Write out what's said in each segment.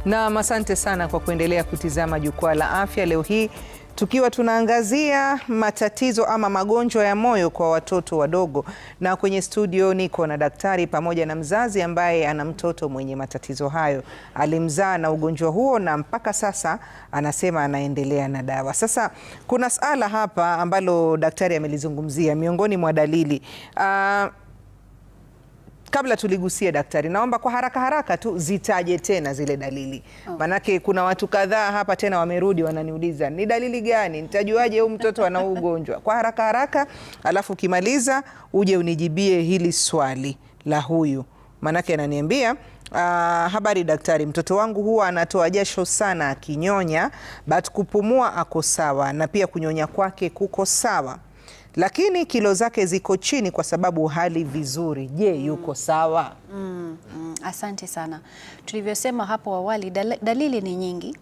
Na asante sana kwa kuendelea kutizama Jukwaa la Afya leo hii tukiwa tunaangazia matatizo ama magonjwa ya moyo kwa watoto wadogo, na kwenye studio niko na daktari pamoja na mzazi ambaye ana mtoto mwenye matatizo hayo. Alimzaa na ugonjwa huo na mpaka sasa anasema anaendelea na dawa. Sasa kuna suala hapa ambalo daktari amelizungumzia miongoni mwa dalili. Kabla tuligusia daktari, naomba kwa haraka tu zitaje tena zile dalili. Manake kuna watu kadhaa hapa tena wamerudi wananiuliza ni dalili gani, nitajuaje huyu mtoto ana ugonjwa? Kwa haraka, alafu ukimaliza uje unijibie hili swali la huyu. Manake ananiambia habari daktari, mtoto wangu huwa anatoa jasho sana akinyonya, but kupumua ako sawa na pia kunyonya kwake kuko sawa, lakini kilo zake ziko chini kwa sababu hali vizuri. Je, yuko sawa? Asante sana. Tulivyosema hapo awali, dalili ni nyingi.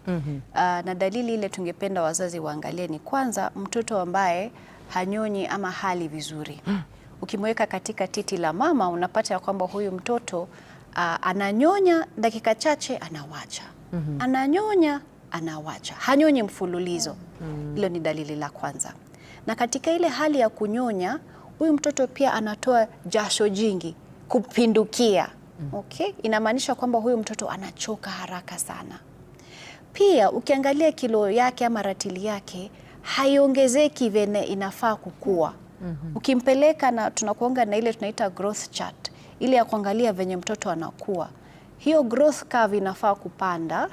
Na dalili ile tungependa wazazi waangalie ni kwanza, mtoto ambaye hanyonyi ama hali vizuri. Ukimweka katika titi la mama unapata ya kwamba huyu mtoto ananyonya dakika chache anawacha. Ananyonya anawacha. Hanyonyi mfululizo. Hilo ni dalili la kwanza. Na katika ile hali ya kunyonya, huyu mtoto pia anatoa jasho jingi kupindukia. Okay? Inamaanisha kwamba huyu mtoto anachoka haraka sana. Pia ukiangalia kilo yake ama ratili yake haiongezeki vile inafaa kukua. Ukimpeleka na tunakuanga na ile tunaita growth chart, ile ya kuangalia venye mtoto anakuwa. Hiyo growth curve inafaa kupanda.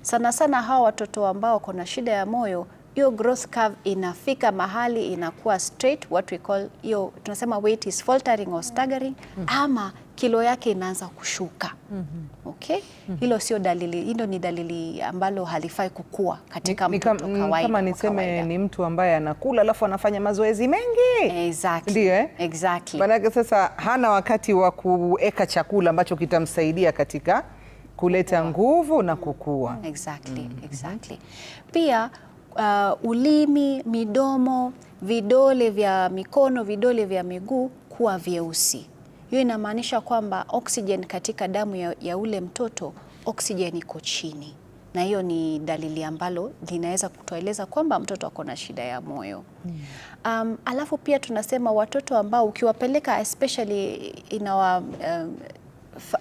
Sana sana hawa watoto ambao wako na shida ya moyo, hiyo growth curve inafika mahali inakuwa straight, what we call hiyo tunasema weight is faltering or staggering, ama kilo yake inaanza kushuka. Okay? Hilo sio dalili, hilo ni dalili ambalo halifai kukua katika mtoto kawaida. Kama niseme ni mtu ambaye anakula alafu anafanya mazoezi mengi. Exactly. Ndio Exactly. Maana sasa hana wakati wa kuweka chakula ambacho kitamsaidia katika kuleta nguvu na kukua. Exactly. Pia ulimi, midomo, vidole vya mikono, vidole vya miguu kuwa vyeusi. Hiyo inamaanisha kwamba oxygen katika damu ya ule mtoto, oxygen iko chini. Na hiyo ni dalili ambalo linaweza kutueleza kwamba mtoto ako na shida ya moyo. Alafu pia tunasema watoto ambao ukiwapeleka especially in our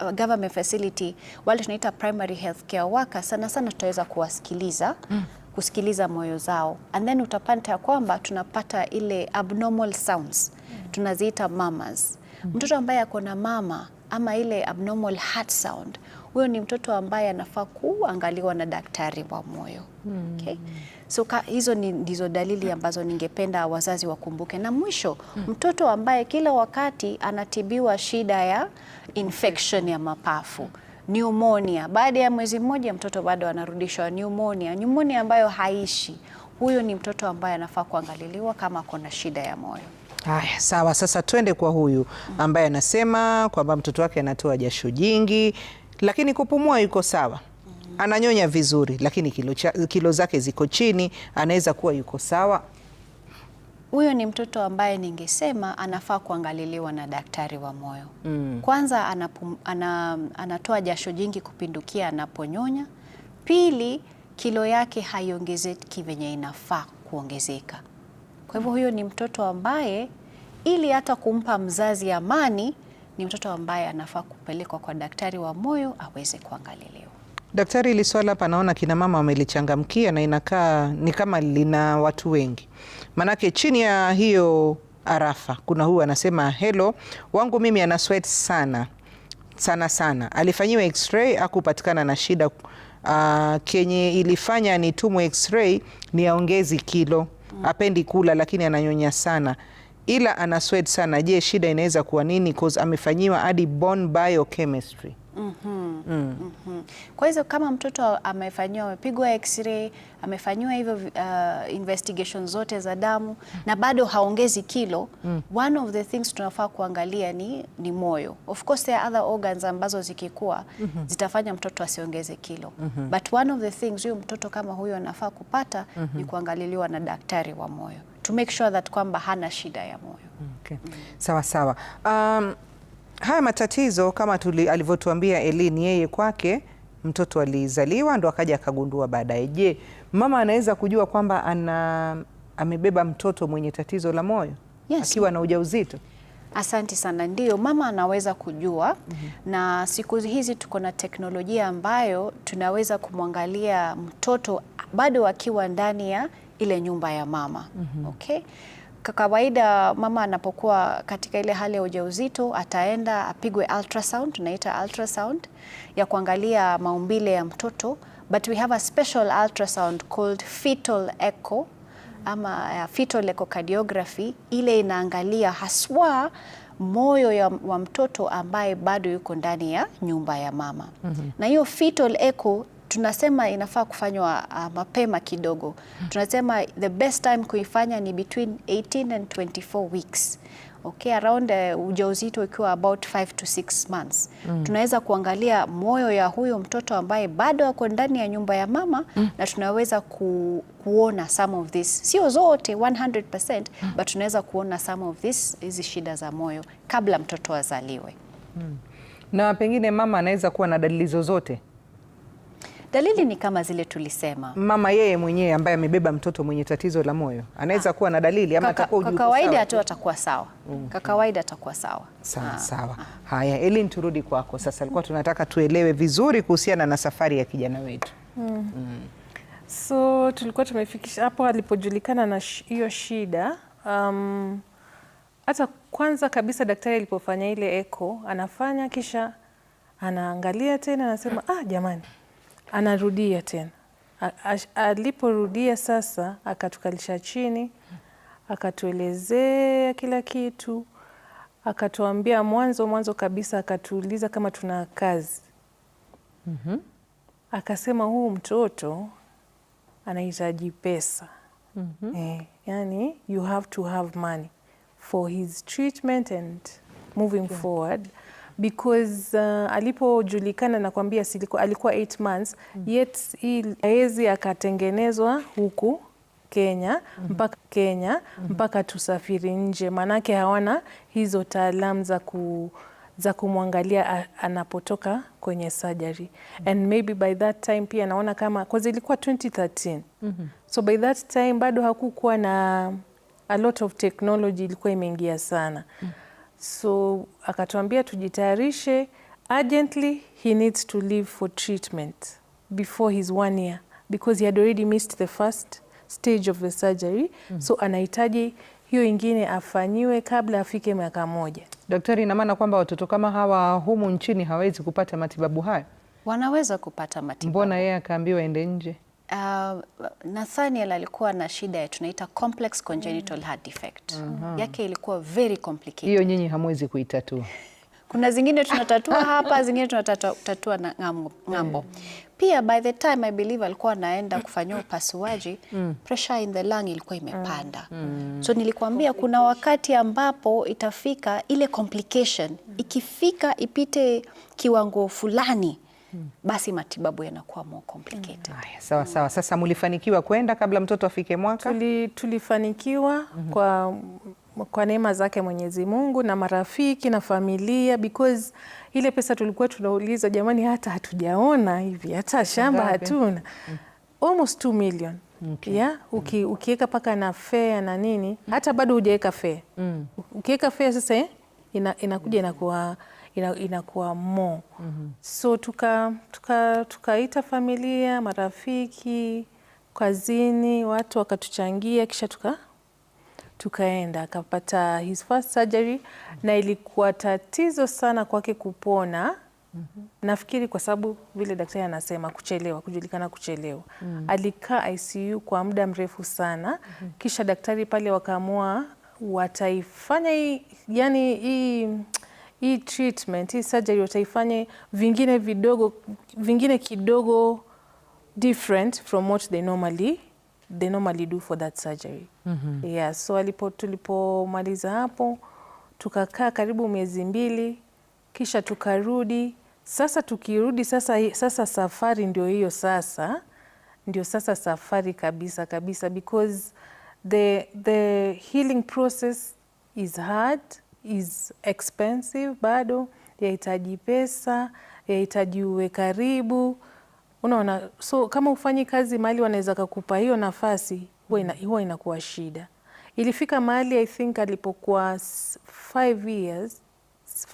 government facility, wale tunaita primary health care worker, sana tutaweza kuwasikiliza. Kusikiliza moyo zao, and then utapata ya kwamba tunapata ile abnormal sounds, tunaziita mamas. Mtoto ambaye ako na mama ama ile abnormal heart sound, huyo ni mtoto ambaye anafaa kuangaliwa na daktari wa moyo. Okay? So hizo ndizo dalili ambazo ningependa wazazi wakumbuke. Na mwisho, mtoto ambaye kila wakati anatibiwa shida ya infection ya mapafu, pneumonia, baada ya mwezi mmoja mtoto bado anarudishwa pneumonia ambayo haishi, huyo ni mtoto ambaye anafaa kuangaliliwa kama kuna shida ya moyo. Haya, sawa. Sasa twende kwa huyu ambaye anasema kwamba mtoto wake anatoa jasho jingi, lakini kupumua yuko sawa. Ananyonya vizuri, lakini kilo zake ziko chini. Anaweza kuwa yuko sawa? Huyo ni mtoto ambaye ningesema anafaa kuangaliliwa na daktari wa moyo. Kwanza anatoa jasho jingi kupindukia anaponyonya. Pili, kilo yake haiongezeki venye inafaa kuongezeka. Kwa hivyo huyo ni mtoto ambaye, ili hata kumpa mzazi amani, ni mtoto ambaye anafaa kupelekwa kwa daktari wa moyo aweze kuangaliliwa. Daktari, hili swala hapa naona kina mama wamelichangamkia na inakaa ni kama lina watu wengi. Manake chini ya hiyo arafa kuna huyu anasema, hello, wangu mimi ana sweat sana. Alifanyiwa x-ray akupatikana na shida. Kenye ilifanya nitumwe x-ray ni aongezi kilo. Apendi kula lakini ananyonya sana, ila ana sweat sana. Je, shida inaweza kuwa nini? Cause amefanyiwa hadi bone biochemistry. Kwa hizo kama mtoto amepigwa x-ray, amefanyiwa hivyo investigation zote za damu na bado haongezi kilo, one of the things tunafaa kuangalia ni moyo. Of course there are other organs ambazo zikikua zitafanya mtoto asiongeze kilo. But one of the things huyo mtoto kama huyo anafaa kupata ni kuangaliliwa na daktari wa moyo to make sure that kwamba hana shida ya moyo. Okay. Sawa. Haya matatizo kama alivyotuambia Elini, yeye kwake mtoto alizaliwa ndo akaja akagundua baadaye. Je, mama anaweza kujua kwamba amebeba mtoto mwenye tatizo la moyo akiwa na ujauzito? Asante sana. Ndio, mama anaweza kujua. Na siku hizi tuko na teknolojia ambayo tunaweza kumwangalia mtoto bado akiwa ndani ya ile nyumba ya mama. Okay? Kwa kawaida mama anapokuwa katika ile hali ya ujauzito ataenda apigwe ultrasound, tunaita ultrasound ya kuangalia maumbile ya mtoto, but we have a special ultrasound called fetal echo ama fetal echocardiography. Ile inaangalia haswa moyo wa mtoto ambaye bado yuko ndani ya nyumba ya mama. Na hiyo fetal echo tunasema inafaa kufanywa mapema kidogo. Tunasema the best time kuifanya ni between 18 and 24 weeks. Okay, around ujauzito ikiwa about 5 to 6 months. Tunaweza kuangalia moyo ya huyo mtoto ambaye bado ako ndani ya nyumba ya mama, na tunaweza kuona some of this, sio zote 100%, but tunaweza kuona some of hizi shida za moyo kabla mtoto azaliwe. Na pengine mama anaweza kuwa na dalili zozote? Dalili ni kama zile tulisema. Mama yeye mwenyewe ambaye amebeba mtoto mwenye tatizo la moyo anaweza kuwa na dalili ama atakuwa kwa kawaida tu atakuwa sawa. Kwa kawaida atakuwa sawa. Sawa. Haya, Elin, turudi kwako sasa. Alikuwa tunataka tuelewe vizuri kuhusiana na safari ya kijana wetu. So tulikuwa tumefikisha hapo alipojulikana na hiyo shida. Hata kwanza kabisa daktari alipofanya ile echo, anafanya kisha anaangalia tena, anasema jamani, anarudia tena. Aliporudia sasa, akatukalisha chini, akatuelezea kila kitu, akatuambia mwanzo kabisa, akatuuliza kama tuna kazi. Akasema huu mtoto anahitaji pesa. Yani you have to have money for his treatment and moving forward, because alipojulikana na kwambia alikuwa 8 months, yet hawezi akatengenezwa huku Kenya mpaka tusafiri nje, manake hawana hizo taalamu za kumwangalia anapotoka kwenye surgery. And maybe by that time pia naona kama cause ilikuwa 2013. So by that time bado hakukuwa na a lot of technology, ilikuwa imeingia sana. So akatuambia tujitayarishe urgently, he needs to leave for treatment before his 1 year because he had already missed the first stage of the surgery. So anahitaji hiyo ingine afanyiwe kabla afike miaka 1. Daktari, ina maana kwamba watoto kama hawa humu nchini hawezi kupata matibabu haya? Wanaweza kupata matibabu. Mbona yeye akaambiwa ende nje? Nathaniel alikuwa na shida ya tunaita complex congenital heart defect. Yake ilikuwa very complicated. Hiyo nyinyi hamwezi kuitatua? Kuna zingine tunatatua hapa, zingine tunatatua na ngambo. Pia by the time I believe alikuwa anaenda kufanyia upasuaji, pressure in the lung ilikuwa imepanda. So nilikwambia kuna wakati ambapo itafika ile complication, ikifika ipite kiwango fulani, basi matibabu yanakuwa more complicated. Sawa. Sasa mulifanikiwa kwenda kabla mtoto afike mwaka? Tulifanikiwa kwa neema zake Mwenyezi Mungu na marafiki na familia, because ile pesa tulikuwa tunauliza, jamani, hata hatujaona hivi, hata shamba hatuna. Almost 2 million. Ukiweka paka na fare na nini, hata bado hujaweka fare. Ukiweka fare sasa inakuja inakuwa more. So tukaita familia, marafiki, kazini, watu wakatuchangia, kisha tukaenda akapata his first surgery, na ilikuwa tatizo sana kwake kupona. Nafikiri kwa sababu vile daktari anasema kujulikana kuchelewa. Alikaa ICU kwa muda mrefu sana, kisha daktari pale wakaamua wataifanya hii treatment, hii surgery wataifanya vingine kidogo different from what they normally do for that surgery. So tulipomaliza hapo tukakaa karibu miezi 2, kisha tukarudi. Sasa tukirudi sasa safari ndio hiyo sasa safari kabisa, because the healing process is hard, is expensive, bado yahitaji pesa, yahitaji uwe karibu. Unaona, so kama ufanyi kazi mahali wanaweza kukupa hiyo nafasi, huwa inakuwa shida. Ilifika mahali I think alipokuwa 5 years,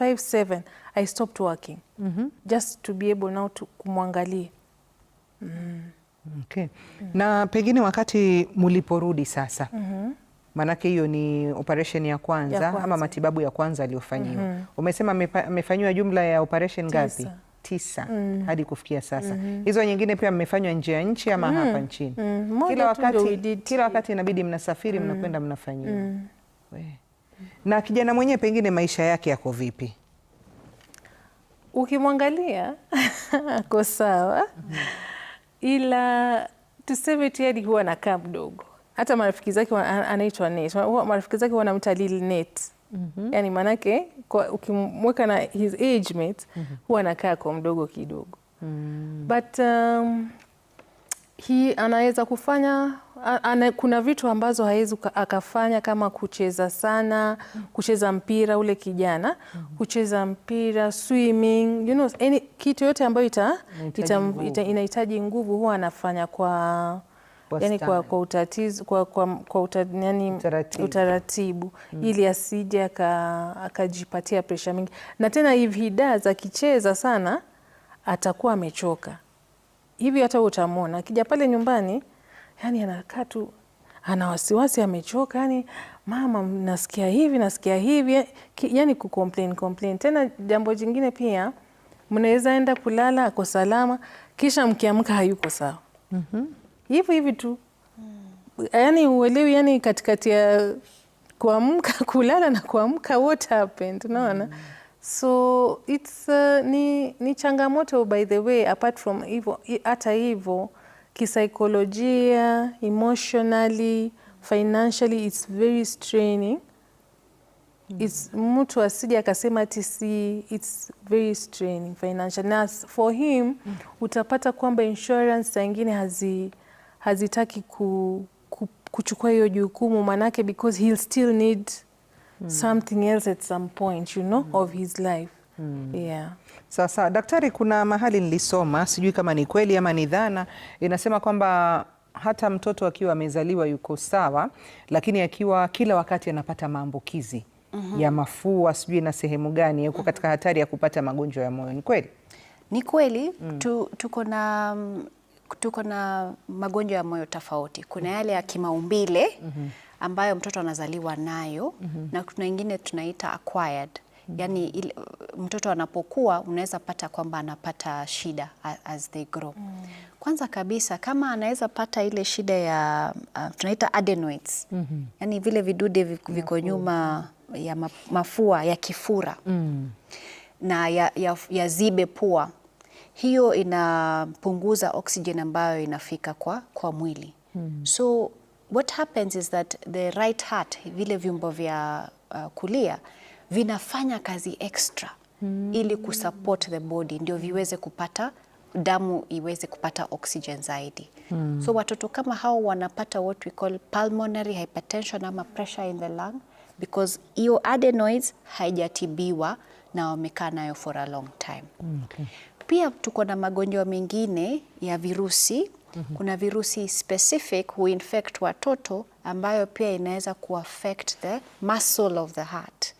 5, 7, I stopped working. Just to be able now to kumwangalia. Okay. Na pengine wakati muliporudi sasa, manake hiyo ni operation ya kwanza ama matibabu ya kwanza aliyofanyiwa. Umesema amefanyiwa jumla ya operation ngapi? 9 hadi kufikia sasa. Hizo nyingine pia mmefanywa nje ya nchi ama hapa nchini? Kila wakati inabidi mnasafiri, mnakwenda mnafanyiwa. Na kijana mwenyewe pengine maisha yake yako vipi? Ukimwangalia ako sawa, ila tuseme tu yadi huwa anakaa mdogo. Hata marafiki zake anaitwa Net, marafiki zake wanamta Lil Net. Yani manake ukimweka na his age mate huwa anakaa kwa mdogo kidogo. But anaweza kufanya kuna vitu ambazo hawezi akafanya kama kucheza sana, kucheza mpira ule kijana, kucheza mpira, swimming, you know, kitu yote ambayo inahitaji nguvu huwa anafanya kwa utaratibu ili asije akajipatia pressure mingi. Na tena if he does, akicheza sana atakuwa amechoka. Hivi hata utamwona akija pale nyumbani, yani anakaa tu ana wasiwasi, amechoka, yani mama nasikia hivi, yani complain. Tena jambo jingine pia, mnaweza enda kulala ako salama, kisha mkiamka hayuko sawa. Hivi tu. Yani uelewi, yani katikati ya kuamka, kulala na kuamka, what happened, unaona? So it's ni changamoto by the way, apart from hivyo, hata hivyo kisaikolojia, emotionally, financially it's very straining. It's mtu asije akasema it's very straining financially. Na for him utapata kwamba insurance saa ingine hazitaki kuchukua hiyo jukumu, manake because he'll still need something else at some point, you know, of his life. Yeah. Sasa daktari, kuna mahali nilisoma, sijui kama ni kweli ama ni dhana, inasema kwamba hata mtoto akiwa amezaliwa yuko sawa, lakini akiwa kila wakati anapata maambukizi ya mafua, sijui na sehemu gani, yuko katika hatari ya kupata magonjwa ya moyo. Ni kweli? Ni kweli. Tuko na magonjwa ya moyo tofauti. Kuna yale ya kimaumbile ambayo mtoto anazaliwa nayo, na kuna ingine tunaita acquired. Yani mtoto anapokuwa unaweza pata kwamba anapata shida as they grow. Kwanza kabisa, kama anaweza pata ile shida ya tunaita adenoids. Yani vile vidude viko nyuma ya mafua ya kifura. Na ya zibe pua. Hiyo inapunguza oxygen ambayo inafika kwa mwili. So what happens is that the right heart, vile vyumbo vya kulia vinafanya kazi extra ili kusupport the body, ndio viweze kupata damu, iweze kupata oxygen zaidi. So watoto kama hao wanapata what we call pulmonary hypertension ama pressure in the lung, because hiyo adenoids haijatibiwa na wamekaa nayo for a long time. Pia tuko na magonjwa mengine ya virusi. Kuna virusi specific who infect watoto ambayo pia inaweza kuaffect the muscle of the heart.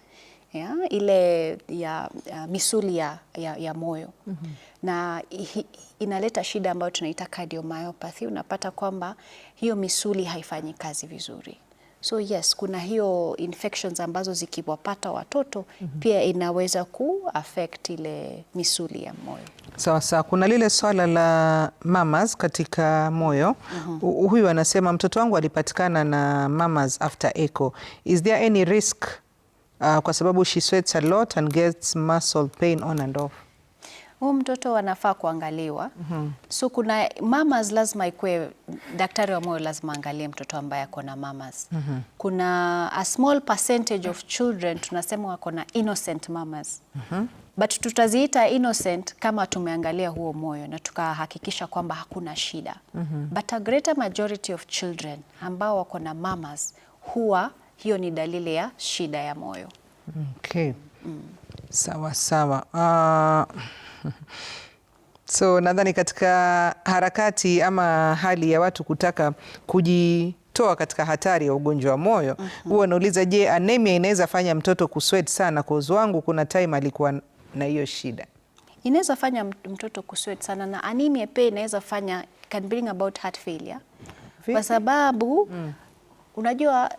Ile ya misuli ya moyo. Na inaleta shida ambayo tunaita cardiomyopathy. Unapata kwamba hiyo misuli haifanyi kazi vizuri. So yes, kuna hiyo infections ambazo zikiwapata watoto pia inaweza kuaffect ile misuli ya moyo. Sawa. Kuna lile swala la mamas katika moyo. Huyu anasema mtoto wangu alipatikana na mamas after echo. Is there any risk kwa sababu she sweats a lot and gets muscle pain on and off? Huyu mtoto anafaa kuangaliwa. So kuna mamas, lazima ikue daktari wa moyo lazima angalie mtoto ambaye ako na mamas. Kuna a small percentage of children tunasema wako na innocent mamas. But tutaziita innocent kama tumeangalia huo moyo na tukahakikisha kwamba hakuna shida. But a greater majority of children ambao wako na mamas, huwa hiyo ni dalili ya shida ya moyo. Okay. Sawa. So nadhani katika harakati ama hali ya watu kutaka kujitoa katika hatari ya ugonjwa wa moyo, huwa nauliza, je, anemia inaweza fanya mtoto kusweat sana? Cause wangu kuna time alikuwa na hiyo shida. Inaweza fanya mtoto kusweat sana, na anemia pia inaweza fanya, can bring about heart failure. Kwa sababu unajua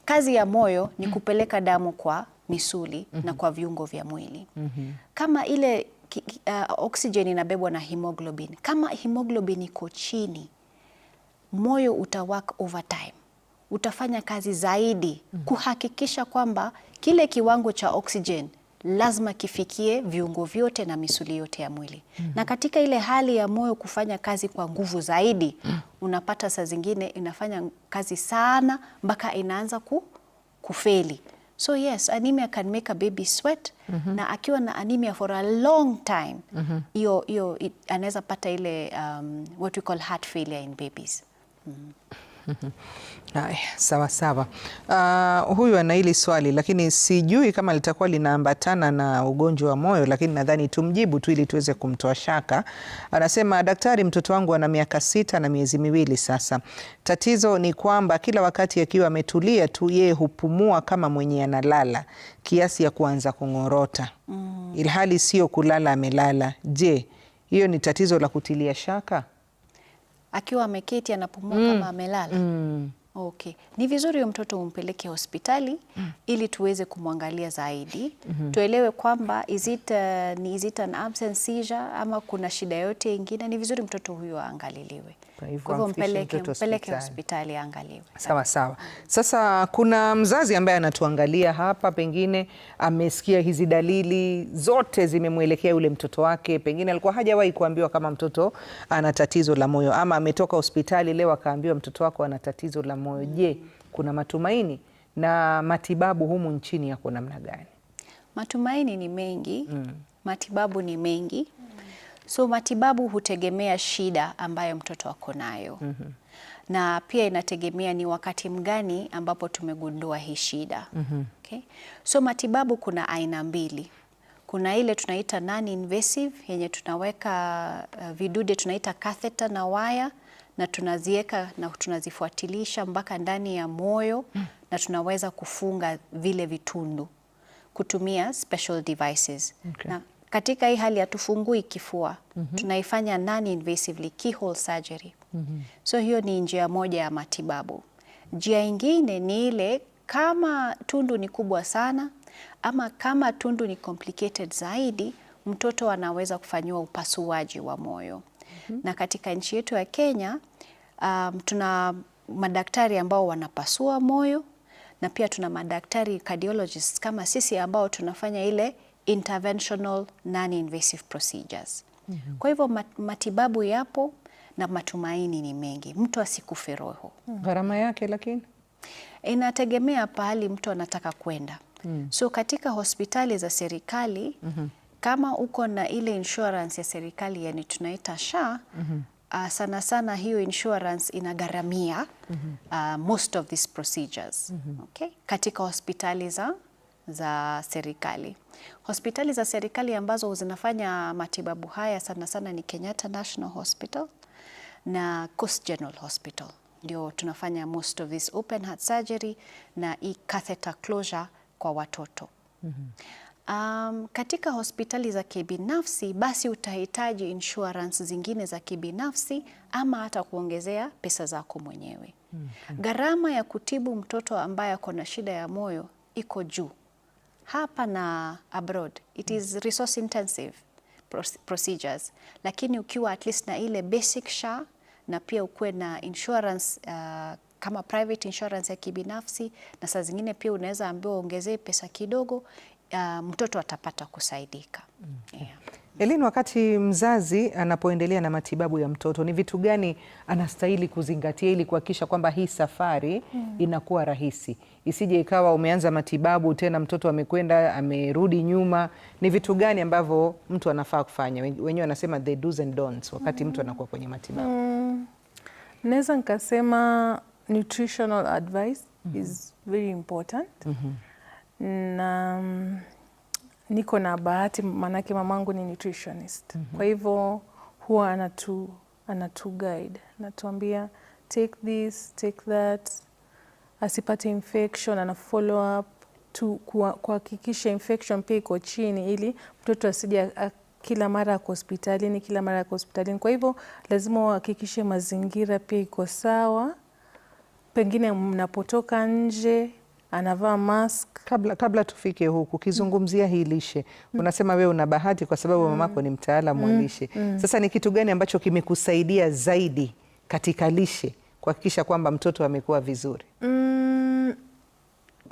kazi ya moyo ni kupeleka damu kwa misuli na kwa viungo vya mwili. Kama ile oxygen inabebwa na hemoglobin. Kama hemoglobin iko chini, moyo utawak overtime, utafanya kazi zaidi kuhakikisha kwamba kile kiwango cha oxygen lazima kifikie viungo vyote na misuli yote ya mwili. Na katika ile hali ya moyo kufanya kazi kwa nguvu zaidi, unapata saa zingine inafanya kazi sana mpaka inaanza kufeli. So yes, anemia can make a baby sweat, na akiwa na anemia for a long time, hiyo anaweza pata ile what we call heart failure in babies. Haya, sawa sawa. Huyu ana hili swali lakini sijui kama litakuwa linaambatana na ugonjwa wa moyo, lakini nadhani tumjibu tu ili tuweze kumtoa shaka. Anasema, daktari, mtoto wangu ana miaka 6 na miezi 2 sasa. Tatizo ni kwamba kila wakati akiwa ametulia tu yeye hupumua kama mwenye analala kiasi ya kuanza kung'orota. Ilhali sio kulala amelala. Je, hiyo ni tatizo la kutilia shaka? Akiwa ameketi anapumua kama amelala. Okay. Ni vizuri huyo mtoto umpeleke hospitali ili tuweze kumwangalia zaidi. Tuelewe kwamba is it an absence seizure ama kuna shida yote ingine. Ni vizuri mtoto huyo aangaliliwe. Kwa hivyo mpeleke hospitali aangaliwe. Sawa sawa. Sasa kuna mzazi ambaye anatuangalia hapa, pengine amesikia hizi dalili zote zimemwelekea yule mtoto wake, pengine alikuwa hajawahi kuambiwa kama mtoto ana tatizo la moyo, ama ametoka hospitali leo akaambiwa mtoto wako ana tatizo la moyo. Je, kuna matumaini na matibabu humu nchini yako namna gani? Matumaini ni mengi, matibabu ni mengi. So matibabu hutegemea shida ambayo mtoto ako nayo. Na pia inategemea ni wakati mgani ambapo tumegundua hii shida. Okay? So matibabu kuna aina mbili. Kuna ile tunaita non-invasive, yenye tunaweka vidude tunaita catheter na waya, na tunazieka na tunazifuatilisha mpaka ndani ya moyo, na tunaweza kufunga vile vitundu kutumia special devices. Okay. Na katika hii hali hatufungui kifua, tunaifanya non-invasively, keyhole surgery. So hiyo ni njia moja ya matibabu. Njia ingine ni ile kama tundu ni kubwa sana ama kama tundu ni complicated zaidi, mtoto anaweza kufanyiwa upasuaji wa moyo. Na katika nchi yetu ya Kenya, tuna madaktari ambao wanapasua moyo, na pia tuna madaktari cardiologists kama sisi ambao tunafanya ile interventional non-invasive procedures. Kwa hivyo matibabu yapo na matumaini ni mengi. Mtu asikufe roho. Gharama yake lakini inategemea pahali mtu anataka kwenda. So katika hospitali za serikali, kama uko na ile insurance ya serikali, yani tunaita SHA, sana sana hiyo insurance inagharamia most of these procedures. Okay? Katika hospitali za serikali. Hospitali za serikali ambazo zinafanya matibabu haya sana sana ni Kenyatta National Hospital na Coast General Hospital. Ndio tunafanya most of this open heart surgery na catheter closure kwa watoto. Katika hospitali za kibinafsi basi utahitaji insurance zingine za kibinafsi ama hata kuongezea pesa zako mwenyewe. Gharama ya kutibu mtoto ambaye ako na shida ya moyo iko juu. Hapa na abroad, it is resource intensive procedures. Lakini ukiwa at least na ile basic SHA na pia ukuwe na insurance kama private insurance ya kibinafsi, na saa zingine pia unaweza ambiwa ongezee pesa kidogo, mtoto atapata kusaidika. Elin, wakati mzazi anapoendelea na matibabu ya mtoto, ni vitu gani anastahili kuzingatia ili kuhakikisha kwamba hii safari inakuwa rahisi? Isije ikawa umeanza matibabu tena mtoto amekwenda amerudi nyuma. Ni vitu gani ambavyo mtu anafaa kufanya? Wenyewe wanasema the do's and don'ts wakati mtu anakuwa kwenye matibabu. Naweza nikasema nutritional advice is very important. Na niko na bahati manake mamangu ni nutritionist. Kwa hivyo huwa anatu guide, anatuambia take this, take that, asipate infection, ana follow up kuhakikisha infection pia iko chini ili mtoto asije kila mara ako hospitalini, Kwa hivyo lazima uhakikishe mazingira pia iko sawa. Pengine mnapotoka nje anavaa mask. Kabla tufike huku, kizungumzia hii lishe, unasema wewe una bahati kwa sababu mamako ni mtaalamu wa lishe. Sasa ni kitu gani ambacho kimekusaidia zaidi katika lishe kuhakikisha kwamba mtoto amekuwa vizuri?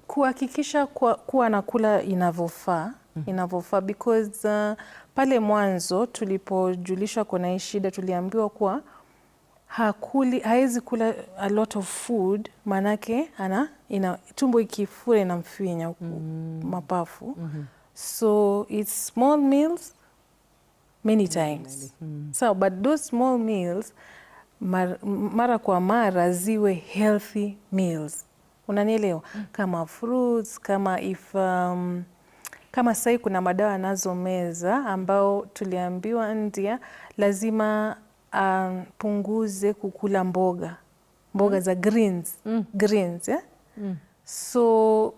Kuhakikisha kuwa anakula inavyofaa, because pale mwanzo tulipojulishwa kuna hii shida tuliambiwa kuwa haezi kula a lot of food, manake tumbo ikifura inamfinya huku mapafu. So it's small meals many times. So but those small meals mara kwa mara ziwe healthy meals. Unanielewa? Kama fruits, kama sai kuna madawa anazomeza ambao tuliambiwa ndia lazima punguze kukula mboga za greens. So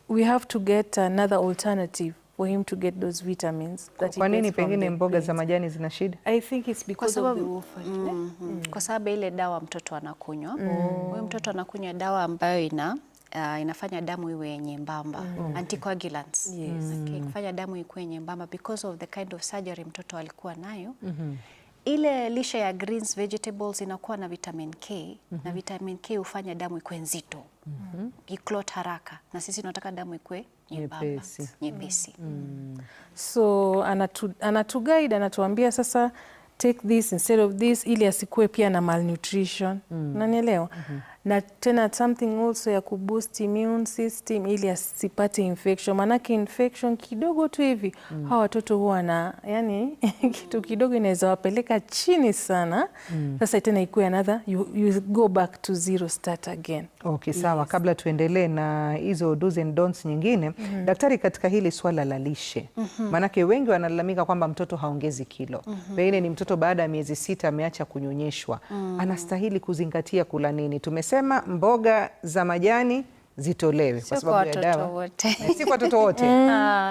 we have to get another alternative for him to get those vitamins that Kwa nini pengine mboga za majani zina shida? I think it's because of the kwa sababu ile dawa mtoto anakunywa, huyo mtoto anakunywa dawa ambayo inafanya damu iwe nyembamba, anticoagulants. Kufanya damu ikuwe nyembamba because of the kind of surgery mtoto alikuwa nayo. Ile lishe ya greens, vegetables inakuwa na vitamin K, na vitamin K hufanya damu ikuwe nzito, iklot haraka, na sisi tunataka damu ikuwe nyembamba, nyepesi. So anatuguide, anatuambia sasa take this instead of this, ili asikuwe pia na malnutrition. Unanielewa? Na tena something also ya kuboost immune system ili asipate infection, manake infection kidogo tu hivi hawa watoto huwa na kitu kidogo inaweza wapeleka chini sana. Sasa tena ikuwe another you go back to zero, start again. Okay, sawa. Kabla tuendelee na hizo do's and don'ts nyingine, daktari, katika hili swala la lishe, manake wengi wanalalamika kwamba mtoto haongezi kilo, pengine ni mtoto baada ya miezi 6 ameacha kunyonyeshwa, anastahili kuzingatia kula nini? Tumesema mboga za majani zitolewe kwa sababu ya dawa. Si kwa watoto wote.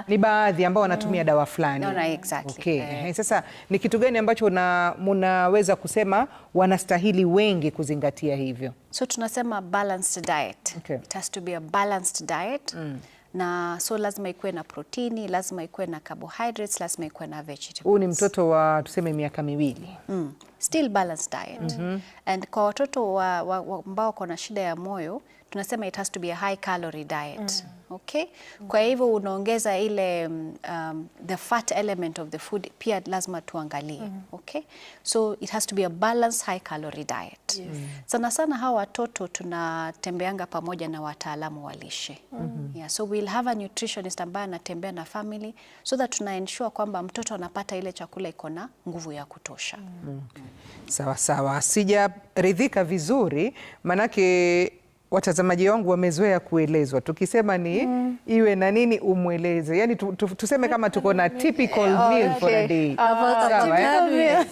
Ni baadhi ambao wanatumia dawa fulani. Exactly. Okay. Sasa ni kitu gani ambacho munaweza kusema wanastahili wengi kuzingatia hivyo? So tunasema balanced diet. It has to be a balanced diet. Na so lazima ikuwe na protini, lazima ikuwe na carbohydrates, lazima ikuwe na vegetables. Huu ni mtoto wa tuseme miaka 2. Still balanced diet. And kwa watoto ambao wako na shida ya moyo, tunasema it has to be a high calorie diet. Okay? Kwa hivyo unaongeza ile the fat element of the food pia lazima tuangalie. Okay? So it has to be a balanced high calorie diet. Sana sana hawa watoto tunatembeanga pamoja na wataalamu wa lishe. So we'll have a nutritionist ambaye anatembea na family so that tuna ensure kwamba mtoto anapata ile chakula iko na nguvu ya kutosha. Sawa sawa. Sijaridhika vizuri manake watazamaji wangu wamezoea kuelezwa. Tukisema ni iwe na nini umweleze. Yani tuseme kama tuko na typical meal for a day.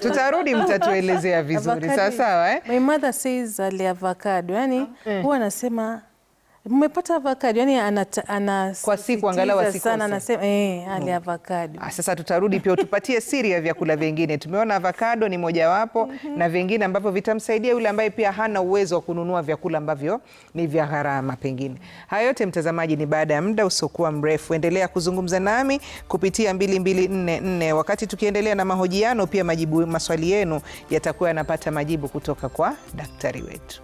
Tutarudi mtatuelezea vizuri. Sawa. My mother says avocado. Yani huwa anasema mmepata avocado, yani kwa siku angalau asikose sana, anasema ali avocado. Sasa tutarudi pia utupatie siri ya vyakula vingine. Tumeona avocado ni mojawapo na vingine ambavyo vitamsaidia yule ambaye pia hana uwezo wa kununua vyakula ambavyo ni vya gharama pengine. Haya yote mtazamaji ni baada ya muda usiokuwa mrefu. Endelea kuzungumza nami kupitia 2244. Wakati tukiendelea na mahojiano pia maswali yenu yatakuwa yanapata majibu kutoka kwa daktari wetu.